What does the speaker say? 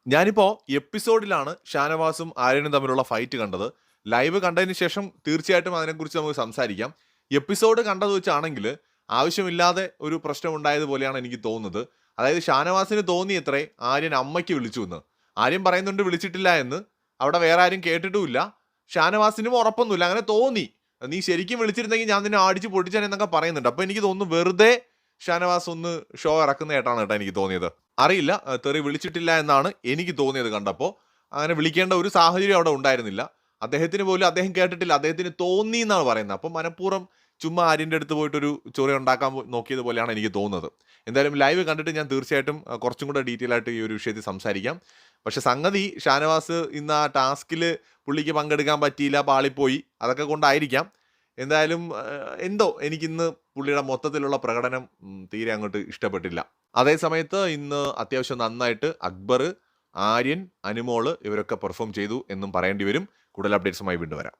ഞാനിപ്പോ എപ്പിസോഡിലാണ് ഷാനവാസും ആര്യനും തമ്മിലുള്ള ഫൈറ്റ് കണ്ടത്. ലൈവ് കണ്ടതിന് ശേഷം തീർച്ചയായിട്ടും അതിനെക്കുറിച്ച് നമുക്ക് സംസാരിക്കാം. എപ്പിസോഡ് കണ്ടത് വെച്ചാണെങ്കിൽ ആവശ്യമില്ലാതെ ഒരു പ്രശ്നമുണ്ടായതുപോലെയാണ് എനിക്ക് തോന്നുന്നത്. അതായത് ഷാനവാസിന് തോന്നിയത്രേ ആര്യൻ അമ്മയ്ക്ക് വിളിച്ചു എന്ന്. ആര്യൻ പറയുന്നുണ്ട് വിളിച്ചിട്ടില്ല എന്ന്. അവിടെ വേറെ ആരും കേട്ടിട്ടുമില്ല. ഷാനവാസിനും ഉറപ്പൊന്നുമില്ല. അങ്ങനെ തോന്നി. നീ ശരിക്കും വിളിച്ചിരുന്നെങ്കിൽ ഞാൻ നിന്നെ അടിച്ച് പൊട്ടിച്ചാൻ എന്നൊക്കെ പറയുന്നുണ്ട്. അപ്പോൾ എനിക്ക് തോന്നുന്നു വെറുതെ ഷാനവാസ് ഒന്ന് ഷോ ഇറക്കുന്നതായിട്ടാണ് കേട്ടോ എനിക്ക് തോന്നിയത്. അറിയില്ല. തെറി വിളിച്ചിട്ടില്ല എന്നാണ് എനിക്ക് തോന്നിയത് കണ്ടപ്പോൾ. അങ്ങനെ വിളിക്കേണ്ട ഒരു സാഹചര്യം അവിടെ ഉണ്ടായിരുന്നില്ല. അദ്ദേഹത്തിന് പോലും അദ്ദേഹം കേട്ടിട്ടില്ല. അദ്ദേഹത്തിന് തോന്നി എന്നാണ് പറയുന്നത്. അപ്പം മനഃപൂർവ്വം ചുമ്മാ ആര്യൻ്റെ അടുത്ത് പോയിട്ടൊരു ചൊറി ഉണ്ടാക്കാൻ നോക്കിയത് പോലെയാണ് എനിക്ക് തോന്നുന്നത്. എന്തായാലും ലൈവ് കണ്ടിട്ട് ഞാൻ തീർച്ചയായിട്ടും കുറച്ചും കൂടെ ഡീറ്റെയിൽ ആയിട്ട് ഈ ഒരു വിഷയത്തിൽ സംസാരിക്കാം. പക്ഷെ സംഗതി ഷാനവാസ് ഇന്ന് ആ ടാസ്കിൽ പുള്ളിക്ക് പങ്കെടുക്കാൻ പറ്റിയില്ല, പാളിപ്പോയി. അതൊക്കെ കൊണ്ടായിരിക്കാം. എന്തായാലും എന്തോ എനിക്കിന്ന് പുള്ളിയുടെ മൊത്തത്തിലുള്ള പ്രകടനം തീരെ അങ്ങോട്ട് ഇഷ്ടപ്പെട്ടില്ല. അതേ സമയത്ത് ഇന്ന് അത്യാവശ്യം നന്നായിട്ട് അക്ബർ, ആര്യൻ, അനുമോള് ഇവരൊക്കെ പെർഫോം ചെയ്തു എന്നും പറയേണ്ടി വരും. കൂടുതൽ അപ്ഡേറ്റ്സുമായി വീണ്ടും വരാം.